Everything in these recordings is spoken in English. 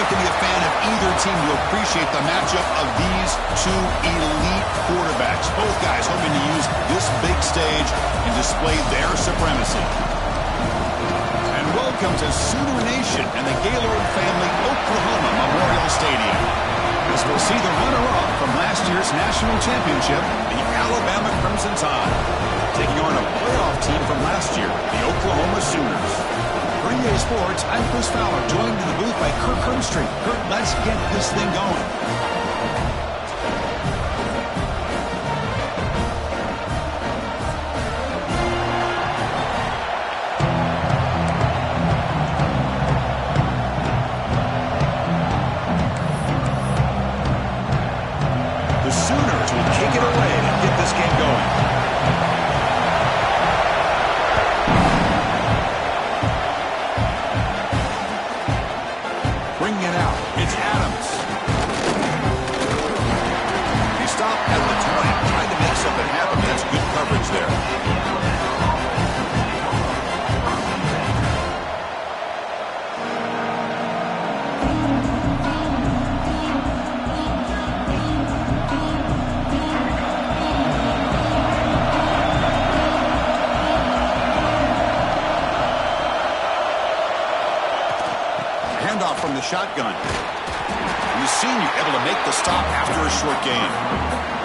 have to be a fan of either team to appreciate the matchup of these two elite quarterbacks. Both guys hoping to use this big stage and display their supremacy. And welcome to Sooner Nation and the Gaylord Family Oklahoma Memorial Stadium, as we'll see the runner-up from last year's national championship, the Alabama Crimson Tide, taking on a playoff team from last year, the Oklahoma Sooners. For EA Sports, I'm Chris Fowler, joined in the booth by Kirk Herbstreit. Kirk, let's get this thing going. The Sooners will kick it away and get this game going. Bringing it out, it's Adams. He stopped at the 20, trying to make something happen. That's good coverage there. Handoff from the shotgun. And the senior able to make the stop after a short game.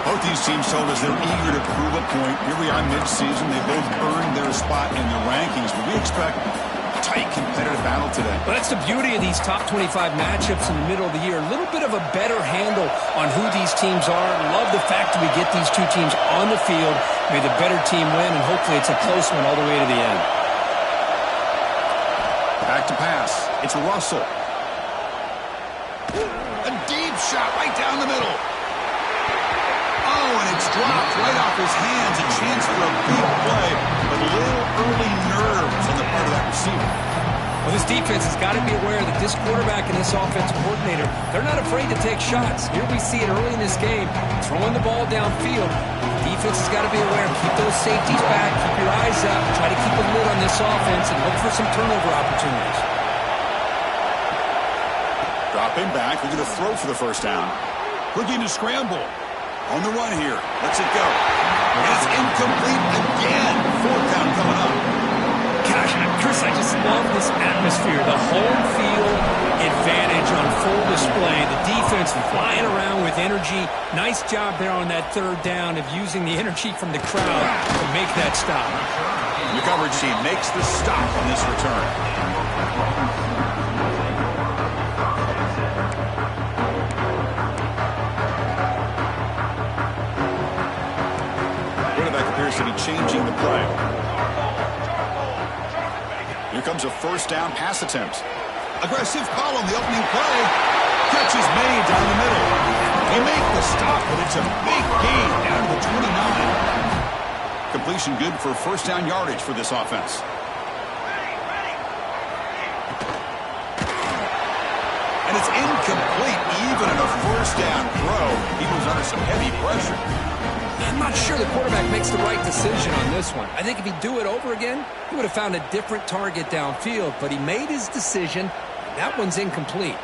Both these teams told us they're eager to prove a point. Here we are mid-season. They both earned their spot in the rankings, but we expect a tight competitive battle today. Well, that's the beauty of these top 25 matchups in the middle of the year. A little bit of a better handle on who these teams are. Love the fact that we get these two teams on the field. May the better team win, and hopefully it's a close one all the way to the end. Back to pass. It's Russell. A deep shot right down the middle. Oh, and it's dropped right off his hands. A chance for a big play, but a little early nerves on the part of that receiver. Well, this defense has got to be aware that this quarterback and this offensive coordinator, they're not afraid to take shots. Here we see it early in this game, throwing the ball downfield. The defense has got to be aware. Keep those safeties back. Keep your eyes up. Try to keep a lid on this offense and look for some turnover opportunities. Dropping back, we're going to throw for the first down. Looking to scramble. On the run here. Lets it go. And it's incomplete again. Fourth down coming up. Gosh, Chris, I just love this atmosphere. The home field advantage on full display. The defense flying around with energy. Nice job there on that third down of using the energy from the crowd to make that stop. The coverage team makes the stop on this return. Quarterback appears to be changing the play. Here comes a first down pass attempt. Aggressive call on the opening play. Catch is made down the middle. They make the stop, but it's a big gain down to the 29. Completion good for first down yardage for this offense. And it's incomplete even in a first down throw. He was under some heavy pressure. I'm not sure the quarterback makes the right decision on this one. I think if he'd do it over again, he would have found a different target downfield, but he made his decision. That one's incomplete.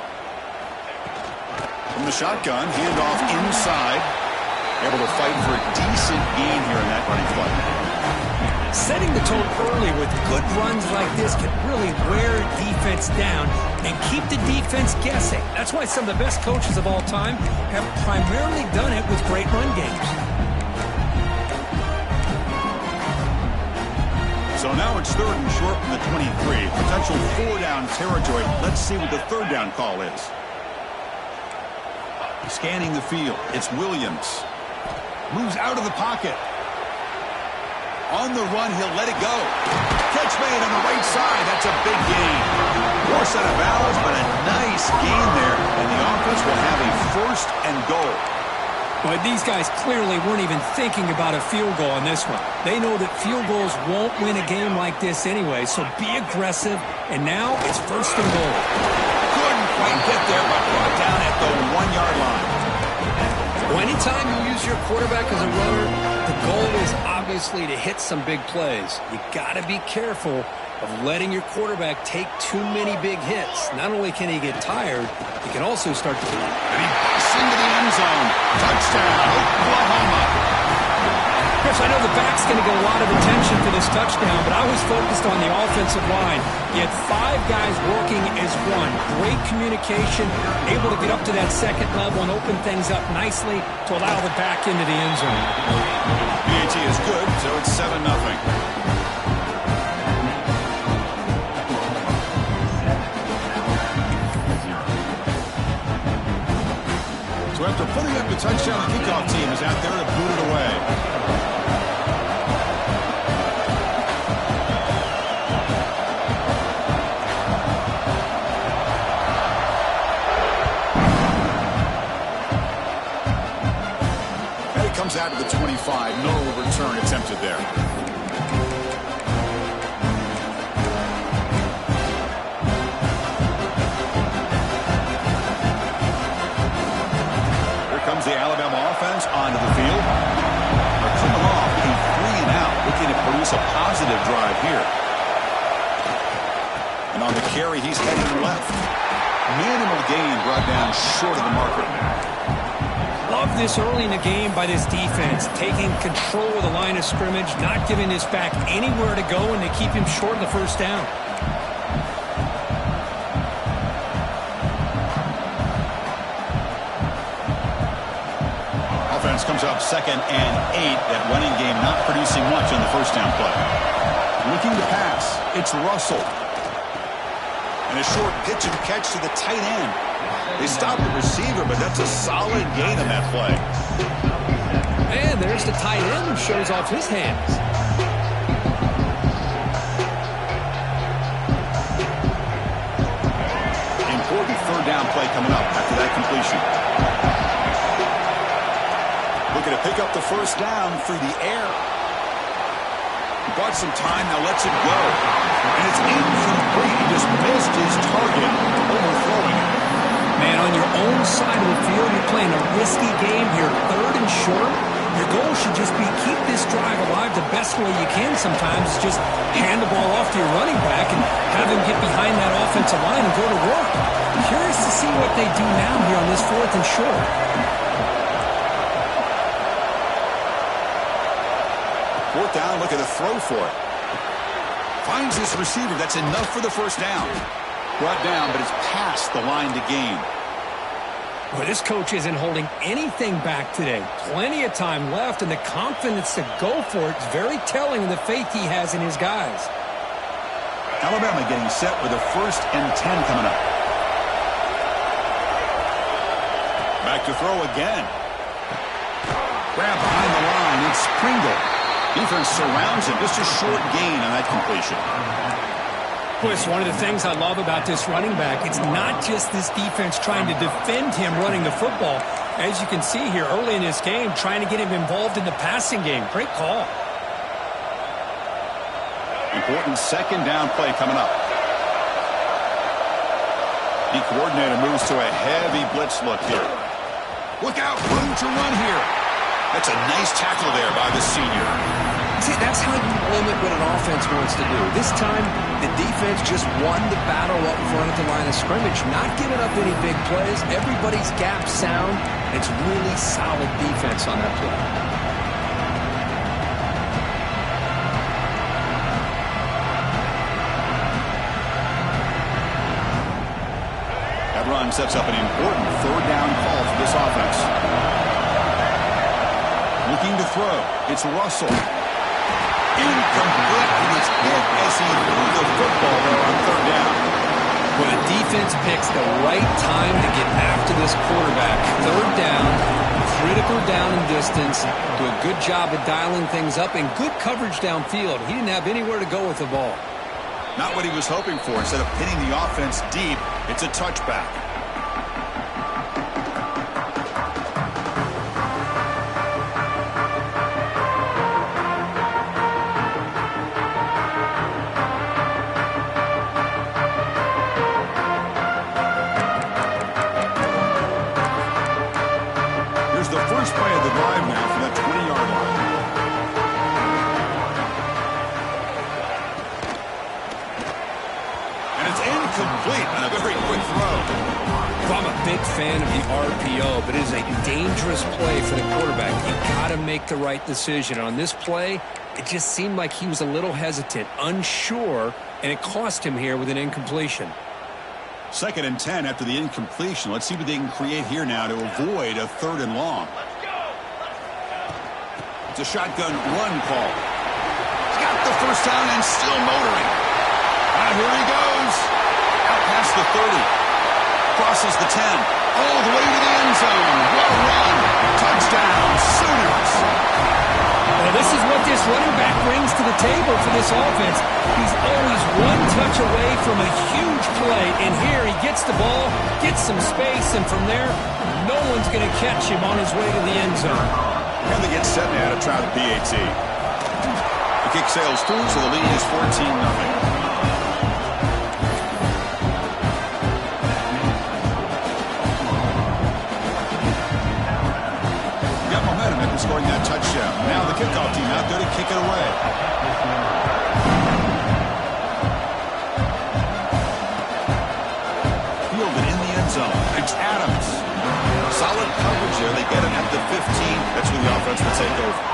From the shotgun, handoff inside. Able to fight for a decent gain here in that running play. Setting the tone early with good runs like this can really wear defense down and keep the defense guessing. That's why some of the best coaches of all time have primarily done it with great run games. So now it's third and short from the 23. Potential four-down territory. Let's see what the third down call is. Scanning the field. It's Williams. Moves out of the pocket. On the run, he'll let it go. Catch made on the right side. That's a big gain. Force out of bounds, but a nice gain there. And the offense will have a first and goal. But these guys clearly weren't even thinking about a field goal on this one. They know that field goals won't win a game like this anyway, so be aggressive. And now it's first and goal. Couldn't quite get there, but brought down at the 1-yard line. Well, anytime you use your quarterback as a runner, the goal is obvious. obviously, to hit some big plays. You got to be careful of letting your quarterback take too many big hits. Not only can he get tired, he can also start to... And he busts into the end zone. Touchdown, Oklahoma. Chris, I know the back's going to get a lot of attention for this touchdown, but I was focused on the offensive line. You had 5 guys working as one. Great communication, able to get up to that second level and open things up nicely to allow the back into the end zone. PAT is good, so it's 7-0. So after putting up the touchdown, the kickoff team is out there to boot it away. And it comes out to the 25. No return attempted there. The Alabama offense onto the field. They're coming off being 3 and out, looking to produce a positive drive here. And on the carry, he's heading left. Minimal gain brought down short of the marker. Love this early in the game by this defense, taking control of the line of scrimmage, not giving this back anywhere to go, and they keep him short of the first down. Comes up 2nd and 8. That running game not producing much on the first down play. Looking to pass. It's Russell. And a short pitch and catch to the tight end. They stopped the receiver, but that's a solid gain on that play. And there's the tight end who shows off his hands. Important third down play coming up after that completion. Looking to pick up the first down through the air. He bought some time, now lets it go. And it's incomplete. He just missed his target, overthrowing it. Man, on your own side of the field, you're playing a risky game here. 3rd and short. Your goal should just be keep this drive alive the best way you can sometimes. Is just hand the ball off to your running back and have him get behind that offensive line and go to work. Curious to see what they do now here on this 4th and short. Fourth down, look at the throw for it. Finds this receiver. That's enough for the first down. Brought down, but it's past the line to gain. Well, this coach isn't holding anything back today. Plenty of time left, and the confidence to go for it is very telling of the faith he has in his guys. Alabama getting set with a 1st and 10 coming up. Back to throw again. Grab behind the line. It's Pringle. Defense surrounds him. Just a short gain on that completion. Boy, it's one of the things I love about this running back. It's not just this defense trying to defend him running the football. As you can see here early in this game, trying to get him involved in the passing game. Great call. Important 2nd down play coming up. The coordinator moves to a heavy blitz look here. Look out, room to run here. That's a nice tackle there by the senior. See, that's how you limit what an offense wants to do. This time, the defense just won the battle up front at the line of scrimmage, not giving up any big plays. Everybody's gap sound. It's really solid defense on that play. That run sets up an important 3rd down call for this offense. Looking to throw. It's Russell. Incomplete, and it's hit as he threw the football there on 3rd down. Well, the defense picks the right time to get after this quarterback. 3rd down, critical down and distance. Do a good job of dialing things up and good coverage downfield. He didn't have anywhere to go with the ball. Not what he was hoping for. Instead of pinning the offense deep, it's a touchback. Here's the first play of the drive now from that 20-yard line. incomplete on a very quick throw. Well, I'm a big fan of the RPO, but it is a dangerous play for the quarterback. You got to make the right decision. On this play, it just seemed like he was a little hesitant, unsure, and it cost him here with an incompletion. 2nd and 10 after the incompletion. Let's see what they can create here now to avoid a 3rd and long. It's a shotgun run call. He's got the first down and still motoring. Here he goes. Out past the 30. Crosses the 10. All the way to the end zone. What a run. Touchdown, Sooners. Well, this is what this running back brings to the table for this offense. He's always one touch away from a huge play, and here he gets the ball, gets some space, and from there, no one's going to catch him on his way to the end zone. And they get set now to try the PAT. The kick sails through, so the lead is 14-0. Scoring that touchdown. Now the kickoff team out there to kick it away. Fielded in the end zone. It's Adams. Solid coverage there. They get him at the 15. That's when the offense will take over.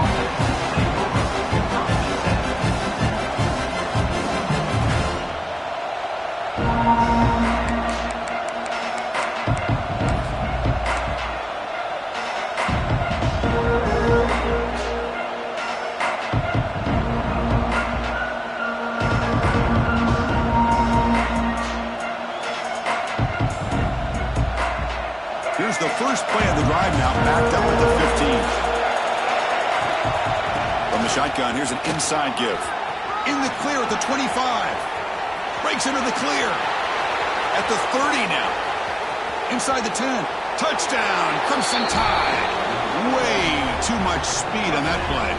Here's the first play of the drive now, backed up at the 15. From the shotgun, here's an inside give. In the clear at the 25. Breaks into the clear. At the 30 now. Inside the 10. Touchdown, Crimson Tide. Way too much speed on that play.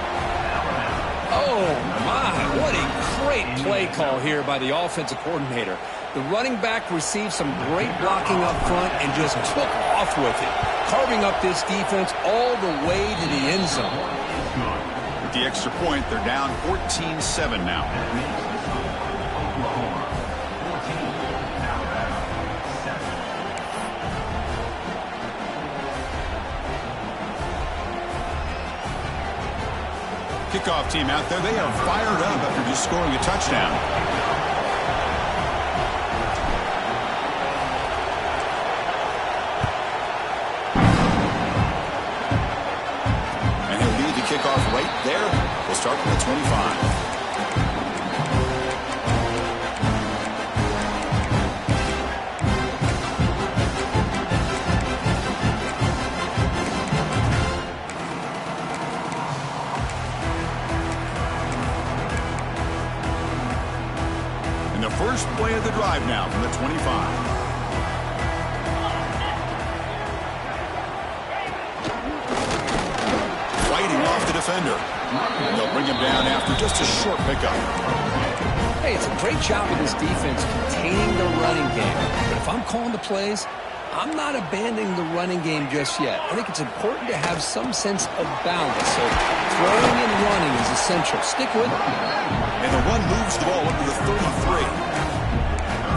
Oh, my. What a great play call here by the offensive coordinator. The running back received some great blocking up front and just took off with it, carving up this defense all the way to the end zone. With the extra point, they're down 14-7 now. Kickoff team out there, they are fired up after just scoring a touchdown. Kickoff right there. We'll start from the 25. And the first play of the drive now from the 25. Defender. And they'll bring him down after just a short pickup. Hey, it's a great job of this defense containing the running game. But if I'm calling the plays, I'm not abandoning the running game just yet. I think it's important to have some sense of balance. So throwing and running is essential. Stick with it. And the run moves the ball up to the 33.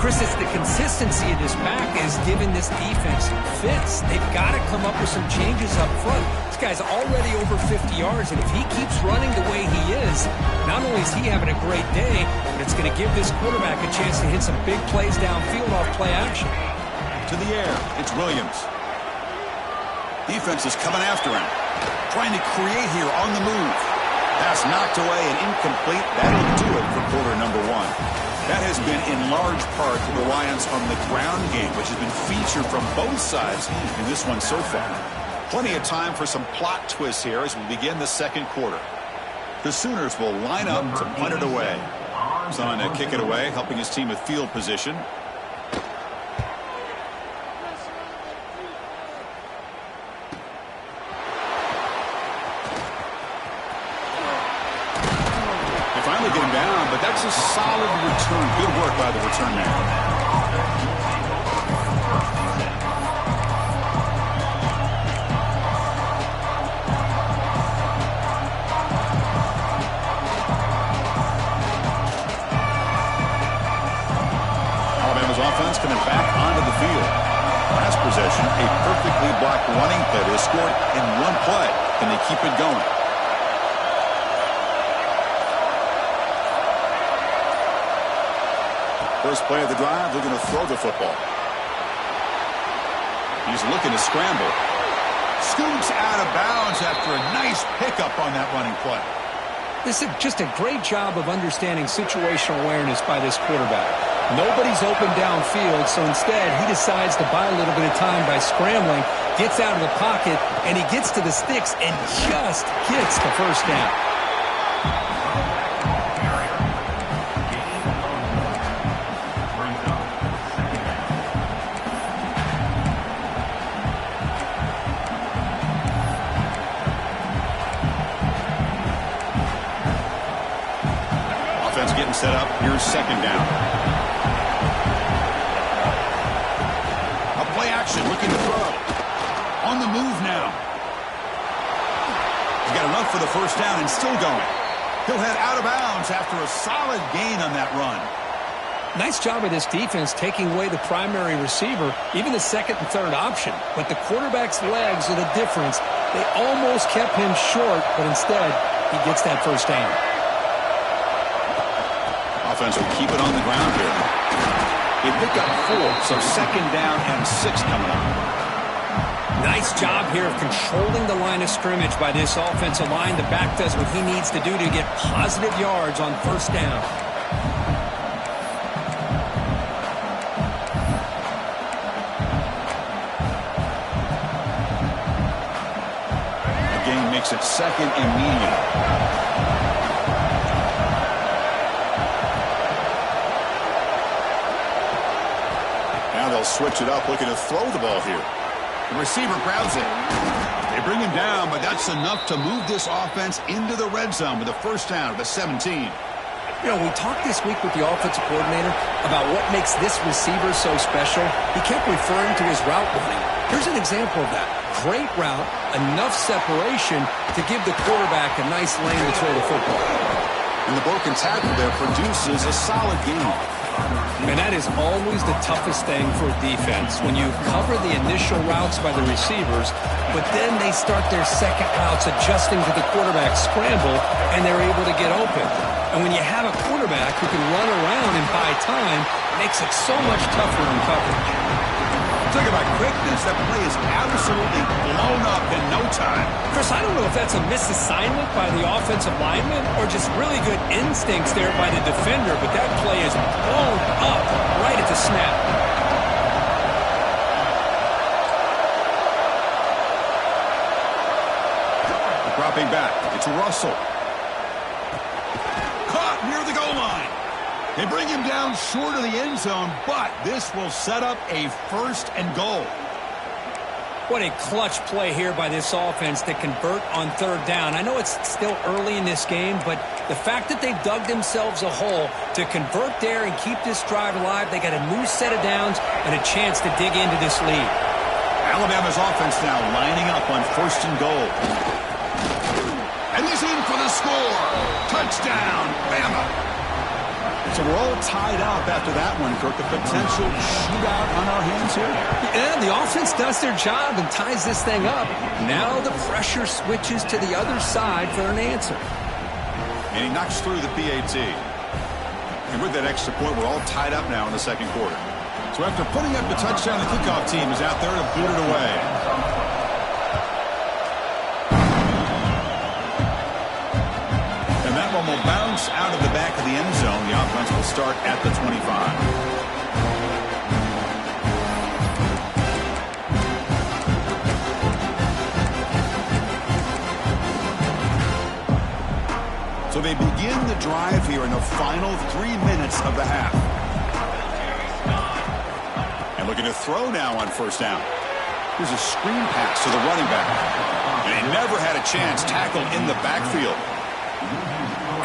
Chris, it's the consistency of this back is giving this defense fits. They've got to come up with some changes up front. This guy's already over 50 yards, and if he keeps running the way he is, not only is he having a great day, but it's going to give this quarterback a chance to hit some big plays downfield off play action. To the air, it's Williams. Defense is coming after him, trying to create here on the move. Pass knocked away and incomplete. That'll do it for quarter number one. That has been in large part the reliance on the ground game, which has been featured from both sides in this one so far. Plenty of time for some plot twists here as we begin the second quarter. The Sooners will line up to punt it away. Son to kick it away, helping his team with field position. Get him down, but that's a solid return. Good work by the return man. Alabama's offense possession. A perfectly blocked running play. They scored in one play. Can they keep it going? First play of the drive, they're going to throw the football. He's looking to scramble. Scoots out of bounds after a nice pickup on that running play. This is just a great job of understanding situational awareness by this quarterback. Nobody's open downfield, so instead he decides to buy a little bit of time by scrambling, gets out of the pocket, and he gets to the sticks and just gets the first down. Offense getting set up. Here's second down. A play action, looking to throw. On the move now. He's got enough for the first down and still going. He'll head out of bounds after a solid gain on that run. Nice job of this defense taking away the primary receiver, even the second and third option. But the quarterback's legs are the difference. They almost kept him short, but instead he gets that first down. Offense will keep it on the ground here. They pick up 4, so second down and 6 coming up. Nice job here of controlling the line of scrimmage by this offensive line. The back does what he needs to do to get positive yards on first down. The game makes it second and medium. They'll switch it up, looking to throw the ball here. The receiver grabs it. They bring him down, but that's enough to move this offense into the red zone with a first down at the 17. You know, we talked this week with the offensive coordinator about what makes this receiver so special. He kept referring to his route running. Here's an example of that. Great route, enough separation to give the quarterback a nice lane to throw the football. And the broken tackle there produces a solid gain. And that is always the toughest thing for a defense, when you cover the initial routes by the receivers, but then they start their second routes adjusting to the quarterback's scramble, and they're able to get open. And when you have a quarterback who can run around and buy time, it makes it so much tougher in coverage. Talk about quickness. That play is absolutely blown up in no time. Chris, I don't know if that's a misassignment by the offensive lineman or just really good instincts there by the defender, but that play is blown up right at the snap. Dropping back. It's Russell. Caught near the goal line. They bring him down short of the end zone, but this will set up a first and goal. What a clutch play here by this offense to convert on third down. I know it's still early in this game, but the fact that they've dug themselves a hole to convert there and keep this drive alive, they got a new set of downs and a chance to dig into this lead. Alabama's offense now lining up on first and goal. And he's in for the score. Touchdown, Bama. So we're all tied up after that one, Kirk. A potential shootout on our hands here. Yeah, the offense does their job and ties this thing up. Now the pressure switches to the other side for an answer. And he knocks through the PAT. And with that extra point, we're all tied up now in the second quarter. So after putting up the touchdown, the kickoff team is out there to boot it away. And that one will bounce out of the back of the end zone. The offense will start at the 25. So they begin the drive here in the final 3 minutes of the half. And looking to throw now on first down. Here's a screen pass to the running back. And he never had a chance tackled in the backfield.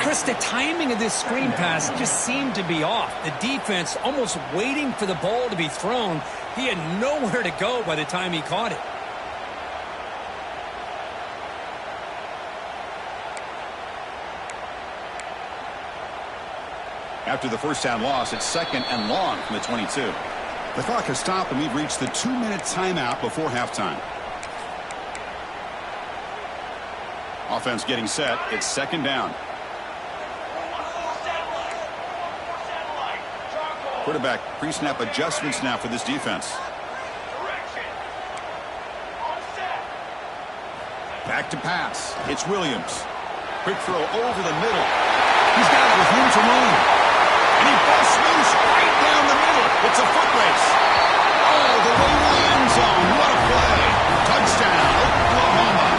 Chris, the timing of this screen pass just seemed to be off. The defense almost waiting for the ball to be thrown. He had nowhere to go by the time he caught it. After the first down loss, it's second and long from the 22. The clock has stopped, and we've reached the 2-minute timeout before halftime. Offense getting set. It's second down. Quarterback pre-snap adjustments now for this defense. Back to pass. It's Williams. Quick throw over the middle. He's got it with room to roam. And he busts loose right down the middle. It's a foot race. All the way to the end zone. What a play. Touchdown, Oklahoma.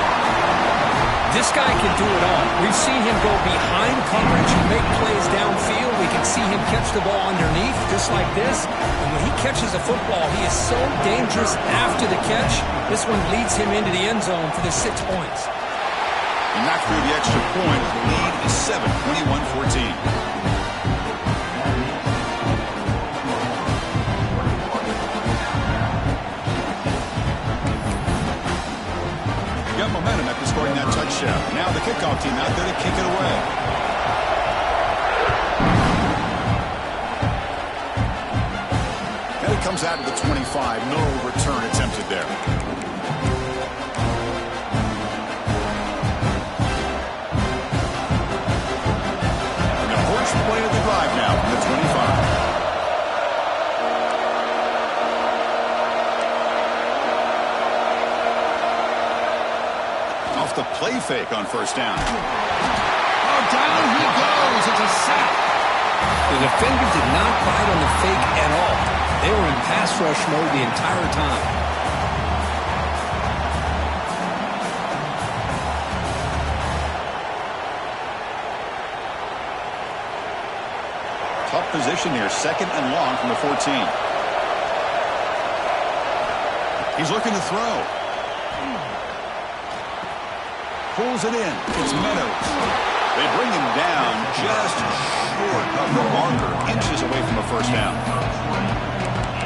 This guy can do it all. We've seen him go behind coverage and make plays downfield. We can see him catch the ball underneath, just like this. And when he catches a football, he is so dangerous after the catch. This one leads him into the end zone for the 6 points. And not through the extra point. The lead is 7, 21-14. Got momentum after scoring that touchdown. Now the kickoff team out there to kick it away. And it comes out to the 25. No return attempted there. And the first play of the drive now from the 25. The play fake on first down. Oh, down he goes. It's a sack. The defender did not bite on the fake at all. They were in pass rush mode the entire time. Tough position here. Second and long from the 14. He's looking to throw. Pulls it in. It's Meadows. They bring him down just short of the marker, inches away from a first down.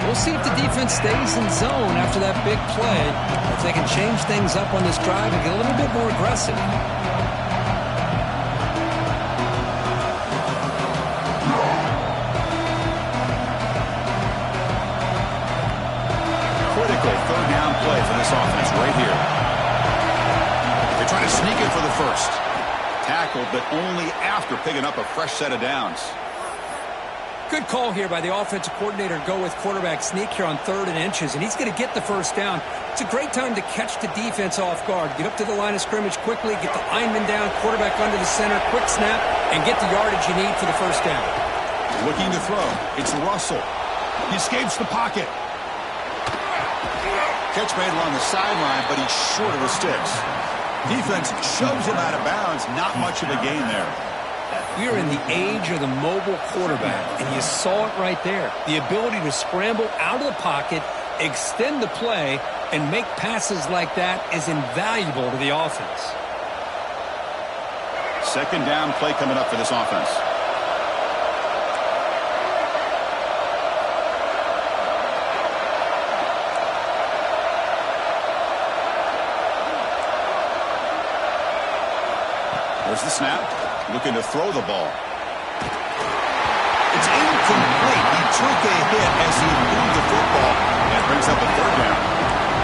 We'll see if the defense stays in zone after that big play, or if they can change things up on this drive and get a little bit more aggressive. Critical third down play for this offense right here. Trying to sneak it for the first. Tackled, but only after picking up a fresh set of downs. Good call here by the offensive coordinator to go with quarterback sneak here on 3rd and inches, and he's going to get the first down. It's a great time to catch the defense off guard. Get up to the line of scrimmage quickly, get the lineman down, quarterback under the center, quick snap, and get the yardage you need for the first down. Looking to throw. It's Russell. He escapes the pocket. Catch made along the sideline, but he's short of the sticks. Defense shoves him out of bounds. Not much of a gain there. We are in the age of the mobile quarterback, and you saw it right there. The ability to scramble out of the pocket, extend the play, and make passes like that is invaluable to the offense. Second down play coming up for this offense. There's the snap. Looking to throw the ball. It's incomplete. He took a hit as he moved the football. That brings up a third down.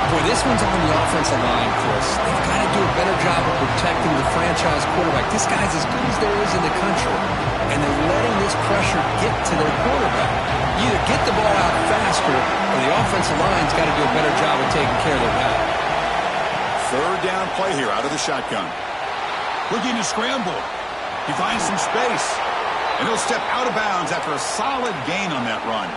Boy, this one's on the offensive line, Chris. They've got to do a better job of protecting the franchise quarterback. This guy's as good as there is in the country, and they're letting this pressure get to their quarterback. You either get the ball out faster, or the offensive line's got to do a better job of taking care of their guy. Third down play here out of the shotgun. Looking to scramble. He finds some space. And he'll step out of bounds after a solid gain on that run.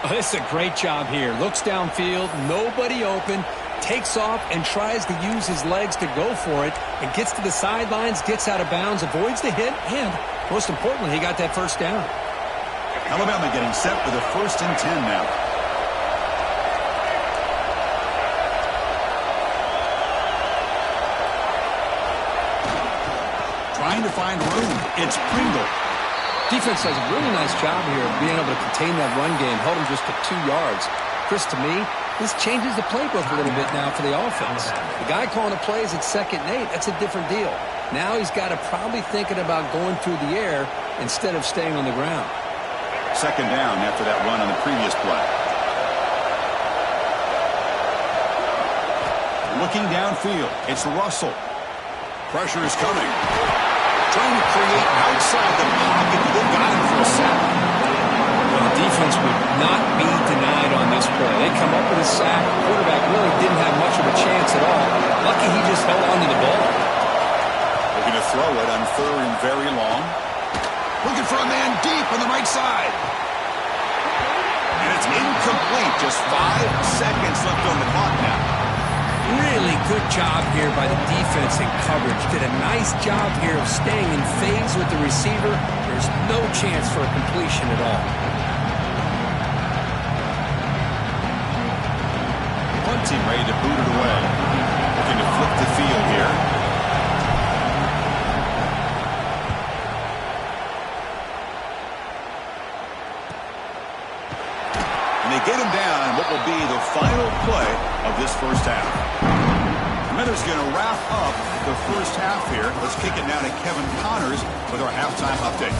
Oh, this is a great job here. Looks downfield, nobody open, takes off and tries to use his legs to go for it, and gets to the sidelines, gets out of bounds, avoids the hit, and most importantly, he got that first down. Alabama getting set for the 1st and 10 now. Trying to find room. It's Pringle. Defense does a really nice job here of being able to contain that run game, held him just to 2 yards. Chris, to me, this changes the playbook a little bit now for the offense. The guy calling the plays at 2nd and 8, that's a different deal. Now he's got to probably thinking about going through the air instead of staying on the ground. Second down after that run on the previous play. Looking downfield, it's Russell. Pressure is coming. Trying to create outside the pocket. They got him for a sack. Well, the defense would not be denied on this play. They come up with a sack. The quarterback really didn't have much of a chance at all. Lucky he just held on to the ball. Looking to throw it on 3rd and very long. Looking for a man deep on the right side. And it's incomplete. Just 5 seconds left on the clock now. Really good job here by the defense in coverage. Did a nice job here of staying in phase with the receiver. There's no chance for a completion at all. One team ready to boot it away. Looking to flip the field here. And they get him down in what will be the final play of this first half. Miners going to wrap up the first half here. Let's kick it now to Kevin Connors with our halftime update.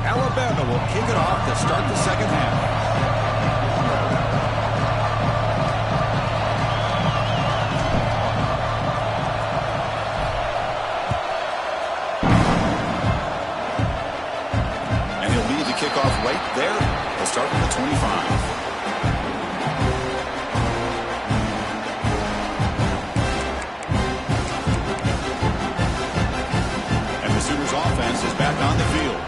Alabama will kick it off to start the second half. Kickoff right there. We'll start with the 25. And the Sooners offense is back on the field.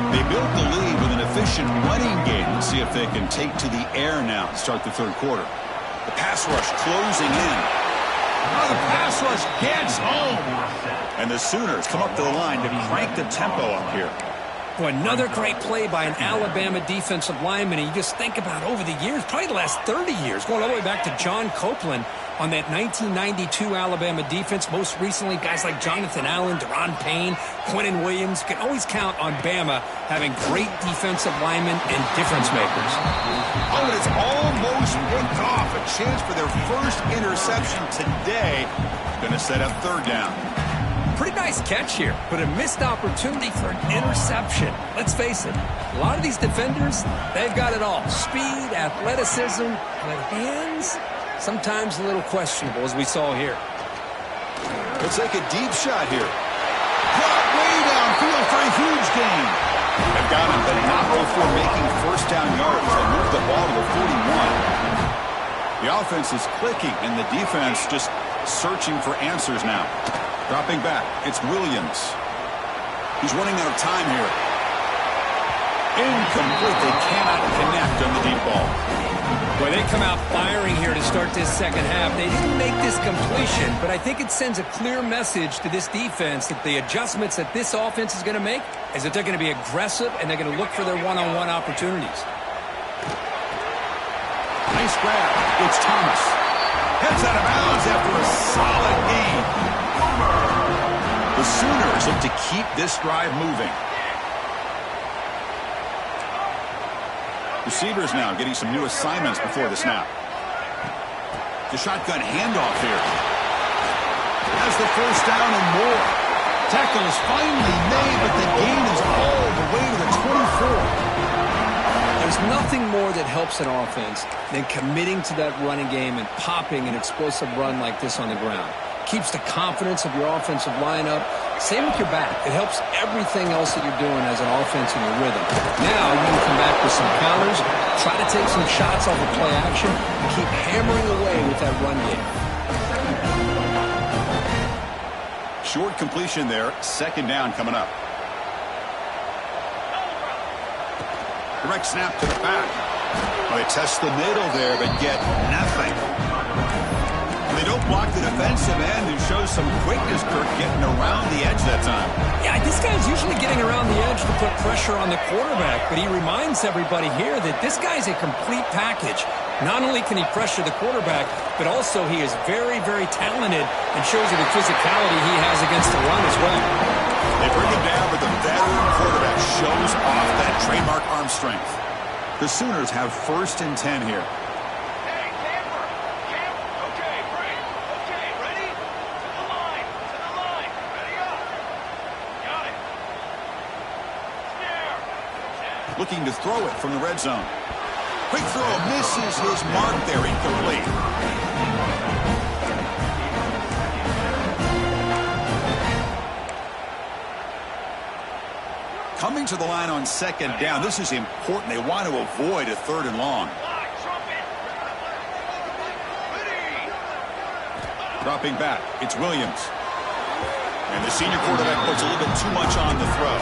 They built the lead with an efficient running game. Let's see if they can take to the air now to start the third quarter. The pass rush closing in. Oh, the pass rush gets home. And the Sooners come up to the line to crank the tempo up here. Boy, another great play by an Alabama defensive lineman. And you just think about over the years, probably the last 30 years, going all the way back to John Copeland on that 1992 Alabama defense. Most recently, guys like Jonathan Allen, Deron Payne, Quinnen Williams. You can always count on Bama having great defensive linemen and difference makers. Oh, and it's almost picked off. A chance for their first interception today. Going to set up 3rd down. Pretty nice catch here, but a missed opportunity for an interception. Let's face it, a lot of these defenders, they've got it all. Speed, athleticism, but hands, sometimes a little questionable, as we saw here. Let's take a deep shot here. Caught way downfield for a huge gain. They've got him, but not before making first down yards. They moved the ball to the 41. The offense is clicking, and the defense just searching for answers now. Dropping back, it's Williams. He's running out of time here. Incomplete. They cannot connect on the deep ball. Boy, they come out firing here to start this second half. They didn't make this completion, but I think it sends a clear message to this defense that the adjustments that this offense is going to make is that they're going to be aggressive and they're going to look for their one-on-one opportunities. Nice grab. It's Thomas. Heads out of bounds after a solid gain. The Sooners look to keep this drive moving. Receivers now getting some new assignments before the snap. The shotgun handoff here. Has the first down and more. Tackle is finally made, but the gain is all the way to the 24. There's nothing more that helps an offense than committing to that running game and popping an explosive run like this on the ground. Keeps the confidence of your offensive lineup. Same with your back. It helps everything else that you're doing as an offense in your rhythm. Now you can come back with some counters, try to take some shots off of play action, and keep hammering away with that run game. Short completion there. 2nd down coming up. Direct snap to the back. Well, they test the middle there, but get nothing. They don't block the defensive end who shows some quickness, Kirk, getting around the edge that time. Yeah, this guy's usually getting around the edge to put pressure on the quarterback, but he reminds everybody here that this guy's a complete package. Not only can he pressure the quarterback, but also he is very, very talented and shows you the physicality he has against the run as well. They bring him down, but the veteran quarterback shows off that trademark arm strength. The Sooners have 1st and 10 here. looking to throw it from the red zone. Quick throw, misses his mark there, incomplete. Coming to the line on second down, this is important. They want to avoid a third and long. Dropping back, it's Williams. And the senior quarterback puts a little bit too much on the throw.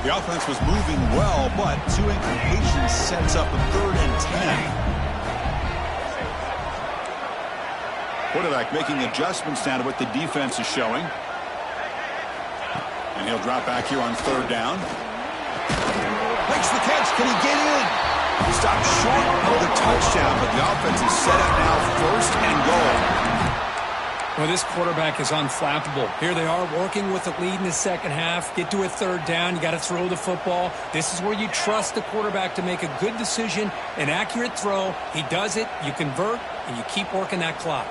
The offense was moving well, but two incompletions sets up a 3rd and 10. Quarterback making adjustments down to what the defense is showing. And he'll drop back here on 3rd down. Makes the catch. Can he get in? Stopped short of the touchdown, but the offense is set up now 1st and goal. Well, this quarterback is unflappable. Here they are working with the lead in the second half. Get to a 3rd down. You got to throw the football. This is where you trust the quarterback to make a good decision, an accurate throw. He does it. You convert, and you keep working that clock.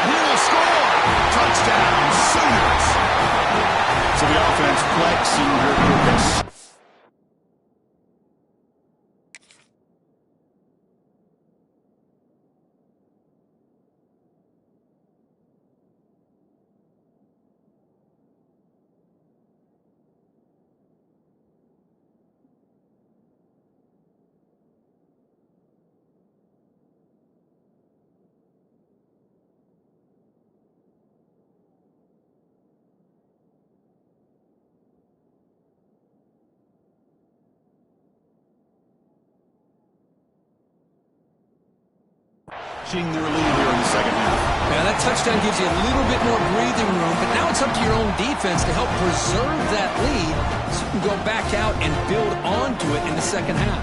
He will score. Touchdown, Sooners. So the offense flexing her purpose. Their lead here in the second half. Yeah, that touchdown gives you a little bit more breathing room, but now it's up to your own defense to help preserve that lead so you can go back out and build onto it in the second half.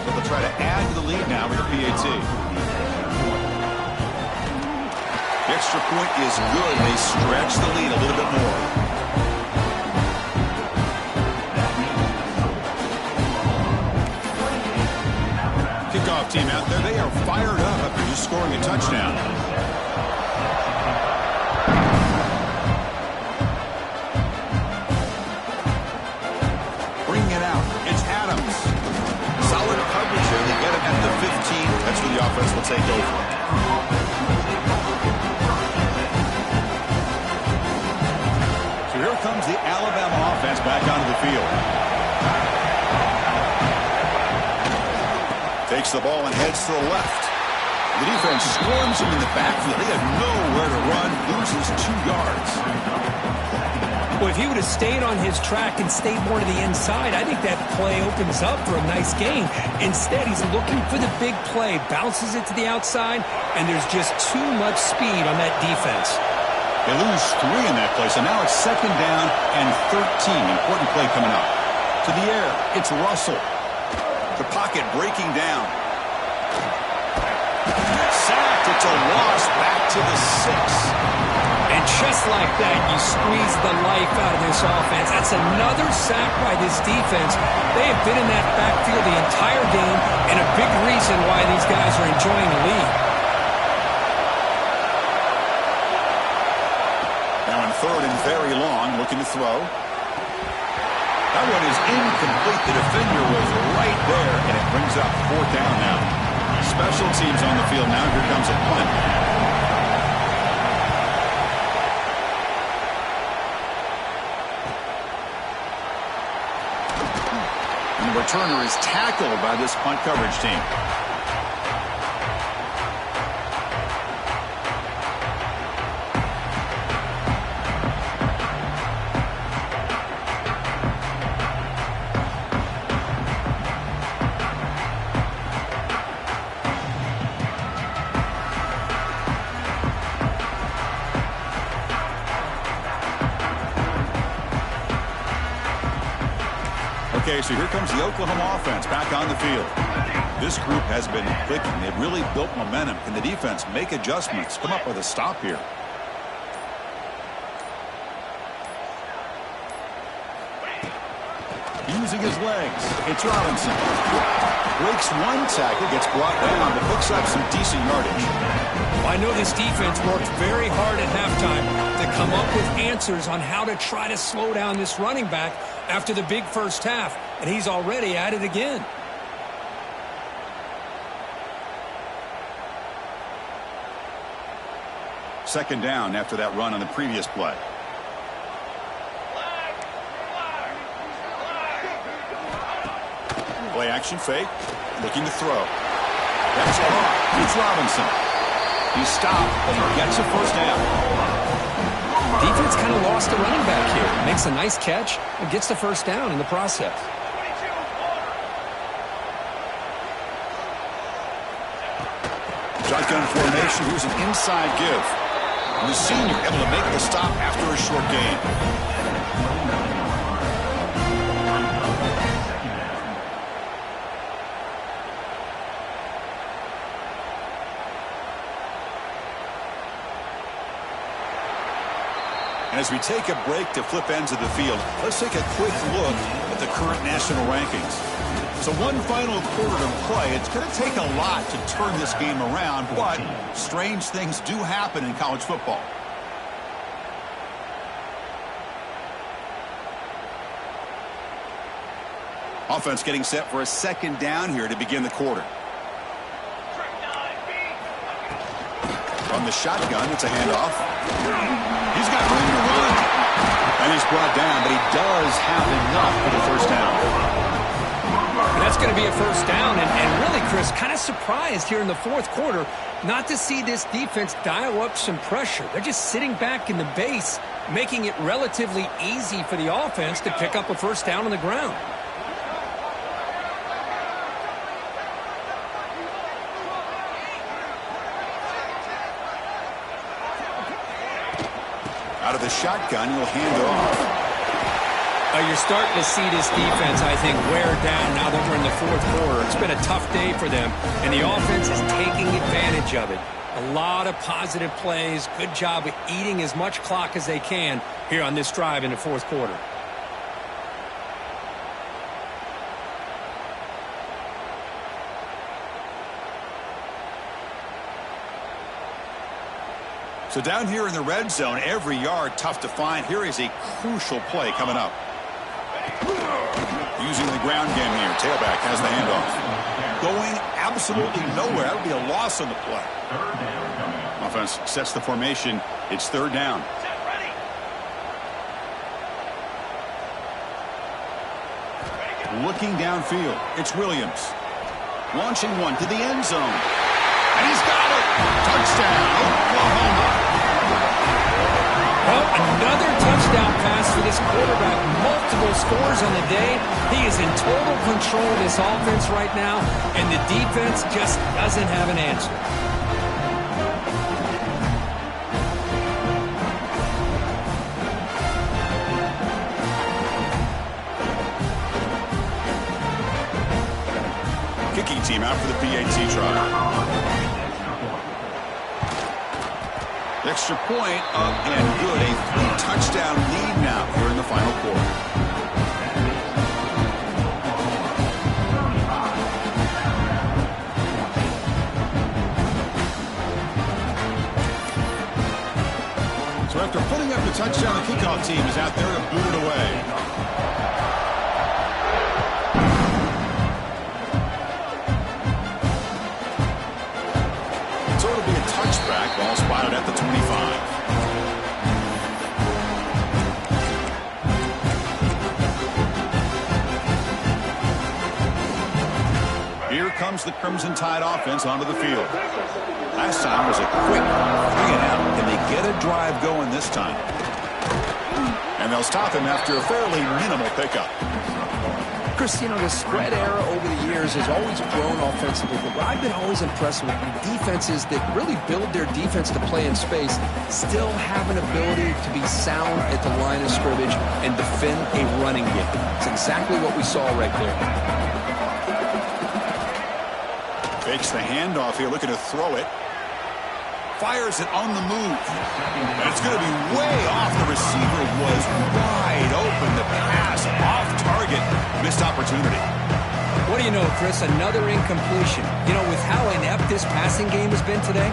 So they'll try to add to the lead now with the PAT. The extra point is good. They stretch the lead a little bit more. Kickoff team out there. They are fired up after just scoring a touchdown. Bring it out. It's Adams. Solid coverage here. They get it at the 15. That's where the offense will take over. So here comes the Alabama offense back onto the field. Takes the ball and heads to the left. The defense swarms him in the backfield. They have nowhere to run. Loses 2 yards. Well, if he would have stayed on his track and stayed more to the inside, I think that play opens up for a nice game. Instead, he's looking for the big play. Bounces it to the outside, and there's just too much speed on that defense. They lose 3 in that play, so now it's 2nd down and 13. Important play coming up. To the air, it's Russell. The pocket breaking down. Sacked. It's a loss back to the 6. And just like that, you squeeze the life out of this offense. That's another sack by this defense. They have been in that backfield the entire game, and a big reason why these guys are enjoying the lead. Now in 3rd and very long, looking to throw. That one is incomplete. The defender was right there, and it brings up 4th down now. Special teams on the field now. Here comes a punt. And the returner is tackled by this punt coverage team. Okay, so here comes the Oklahoma offense back on the field. This group has been clicking. They've really built momentum. Can the defense make adjustments? Come up with a stop here. his legs. It's Robinson. Breaks one tackle, gets brought down, but picks up some decent yardage. Well, I know this defense worked very hard at halftime to come up with answers on how to try to slow down this running back after the big first half, and he's already at it again. Second down after that run on the previous play. Play action fake, looking to throw. That's caught. It's Robinson. He stopped, but he gets a first down. Defense kind of lost the running back here. Makes a nice catch and gets the first down in the process. Shotgun formation. Here's an inside give. And the senior able to make the stop after a short gain. And as we take a break to flip ends of the field, let's take a quick look at the current national rankings. So one final quarter to play. It's going to take a lot to turn this game around, but strange things do happen in college football. Offense getting set for a second down here to begin the quarter. From the shotgun, it's a handoff. He's got room to run. And he's brought down, but he does have enough for the first down. That's going to be a first down, and really, Chris, kind of surprised here in the fourth quarter not to see this defense dial up some pressure. They're just sitting back in the base, making it relatively easy for the offense to pick up a first down on the ground. Out of the shotgun, he'll hand it off. You're starting to see this defense, I think, wear down now that we're in the fourth quarter. It's been a tough day for them, and the offense is taking advantage of it. A lot of positive plays. Good job of eating as much clock as they can here on this drive in the fourth quarter. So down here in the red zone, every yard tough to find. Here is a crucial play coming up. Using the ground game here. Tailback has the handoff. Going absolutely nowhere. That would be a loss on the play. Offense sets the formation. It's third down. Looking downfield. It's Williams. Launching one to the end zone. And he's got it. Touchdown, Oklahoma. Well, another touchdown pass for this quarterback. Multiple scores on the day. He is in total control of this offense right now, and the defense just doesn't have an answer. Kicking team out for the PAT try. Extra point up and good. A 3-touchdown lead now here in the final quarter. So after putting up the touchdown, the kickoff team is out there to boot it away. So it'll be a touchback, ball spotted at the 25. Here comes the Crimson Tide offense onto the field. Last time was a quick 3-and-out. Can they get a drive going this time? And they'll stop him after a fairly minimal pickup. Chris, you know, the spread era over the years has always grown offensively, but what I've been always impressed with the defenses that really build their defense to play in space still have an ability to be sound at the line of scrimmage and defend a running game. It's exactly what we saw right there. Fakes the handoff here, looking to throw it. Fires it on the move. And it's going to be way off. The receiver was wide open. The pass off target. Missed opportunity. What do you know, Chris? Another incompletion. You know, with how inept this passing game has been today,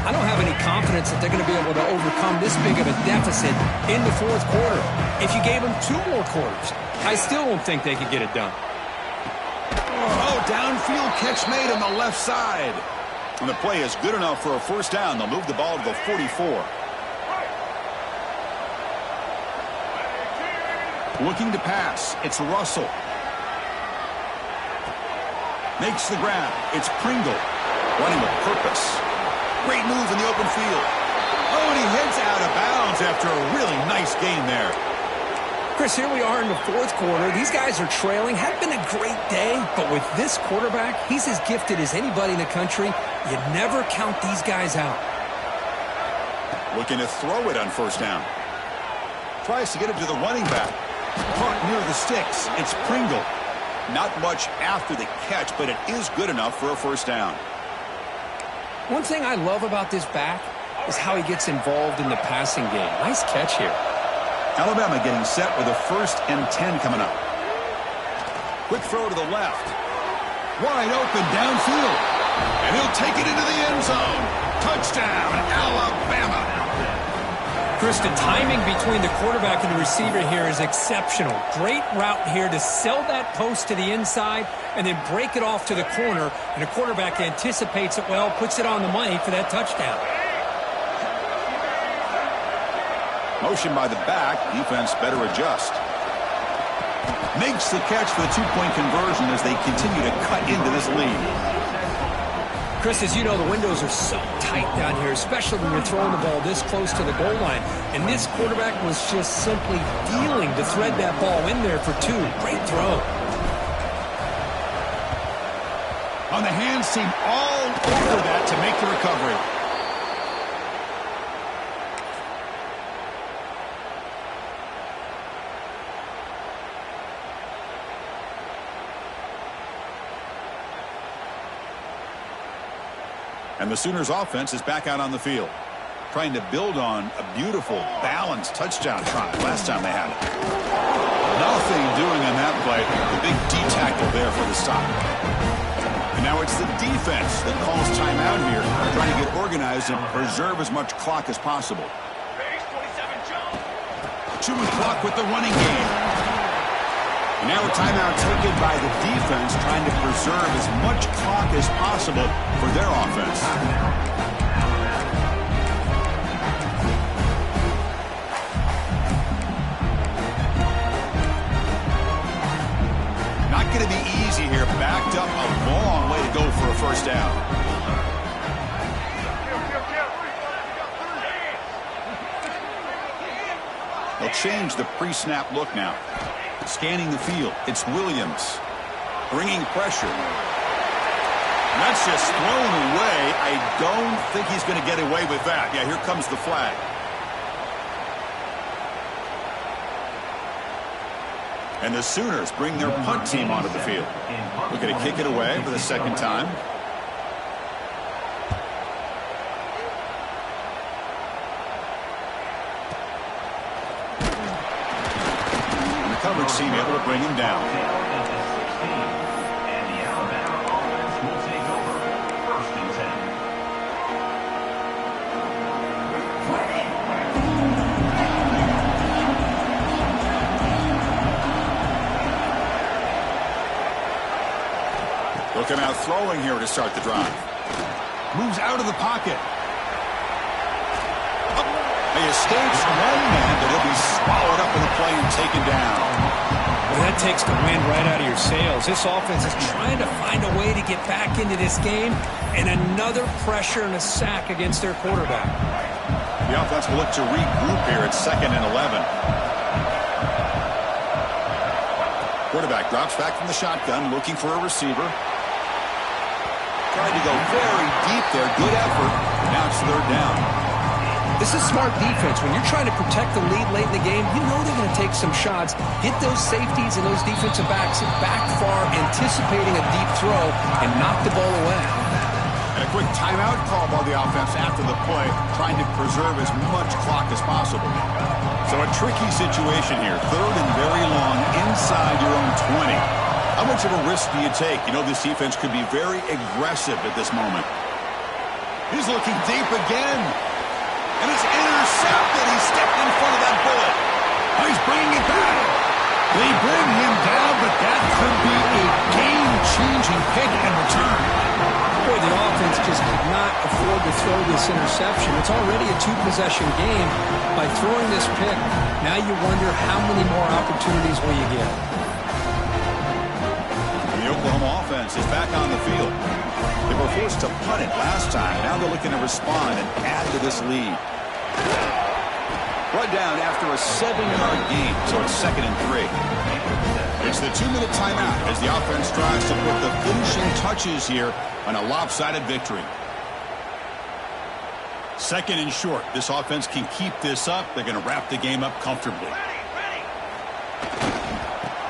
I don't have any confidence that they're going to be able to overcome this big of a deficit in the fourth quarter. If you gave them 2 more quarters, I still don't think they could get it done. Oh, downfield catch made on the left side. And the play is good enough for a first down. They'll move the ball to the 44. Looking to pass. It's Russell. Makes the grab. It's Pringle. Running with purpose. Great move in the open field. Oh, and he heads out of bounds after a really nice game there. Chris, here we are in the fourth quarter. These guys are trailing. Had been a great day, but with this quarterback, he's as gifted as anybody in the country. You never count these guys out. Looking to throw it on first down. Tries to get it to the running back. Caught near the sticks. It's Pringle. Not much after the catch, but it is good enough for a first down. One thing I love about this back is how he gets involved in the passing game. Nice catch here. Alabama getting set with a 1st and 10 coming up. Quick throw to the left. Wide open downfield. And he'll take it into the end zone. Touchdown, Alabama. Chris, the timing between the quarterback and the receiver here is exceptional. Great route here to sell that post to the inside and then break it off to the corner. And the quarterback anticipates it well, puts it on the money for that touchdown. Motion by the back. Defense better adjust. Makes the catch for the 2-point conversion as they continue to cut into this lead. Chris, as you know, the windows are so tight down here, especially when you're throwing the ball this close to the goal line. And this quarterback was just simply dealing to thread that ball in there for 2. Great throw. On the hands team all over that to make the recovery. And the Sooners offense is back out on the field, trying to build on a beautiful, balanced touchdown try last time they had it. Nothing doing on that play. The big D tackle there for the stop. And now it's the defense that calls timeout here, trying to get organized and preserve as much clock as possible. Chewing clock with the running game. And now a timeout taken by the defense, trying to preserve as much clock as possible for their offense. Not going to be easy here. Backed up a long way to go for a first down. They'll change the pre-snap look now. Scanning the field. It's Williams. Bringing pressure. And that's just thrown away. I don't think he's going to get away with that. Yeah, here comes the flag. And the Sooners bring their punt team onto the field. We're going to kick it away for the second time. Coverage team able to bring him down. Looking out throwing here to start the drive. Moves out of the pocket. He escapes one man, but he'll be swallowed up in the play and taken down. Well, that takes the wind right out of your sails. This offense is trying to find a way to get back into this game, and another pressure and a sack against their quarterback. The offense will look to regroup here at 2nd and 11. Quarterback drops back from the shotgun, looking for a receiver. Tried to go very deep there. Good effort. Now it's 3rd down. This is smart defense. When you're trying to protect the lead late in the game, you know they're going to take some shots. Get those safeties and those defensive backs back far, anticipating a deep throw, and knock the ball away. And a quick timeout call by the offense after the play, trying to preserve as much clock as possible. So a tricky situation here. 3rd and very long inside your own 20. How much of a risk do you take? You know, this defense could be very aggressive at this moment. He's looking deep again. And it's intercepted. He stepped in front of that bullet. Oh, he's bringing it back. They bring him down, but that could be a game-changing pick and return. Boy, the offense just could not afford to throw this interception. It's already a 2-possession game. By throwing this pick, now you wonder how many more opportunities will you get. The Oklahoma offense is back on the field. They were forced to punt it last time. Now they're looking to respond and add to this lead. Brought down after a 7-yard gain, so it's 2nd and 3. It's the 2-minute timeout as the offense tries to put the finishing touches here on a lopsided victory. 2nd and short. This offense can keep this up. They're going to wrap the game up comfortably.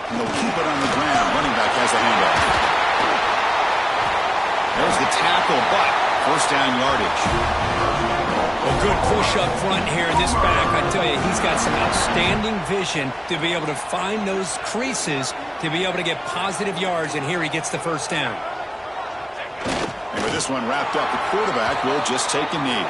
And they'll keep it on the ground. Running back has the handoff. There's the tackle, but 1st down yardage. Well, good push up front here. This back, I tell you, he's got some outstanding vision to be able to find those creases, to be able to get positive yards, and here he gets the 1st down. And with this one wrapped up, the quarterback will just take a knee.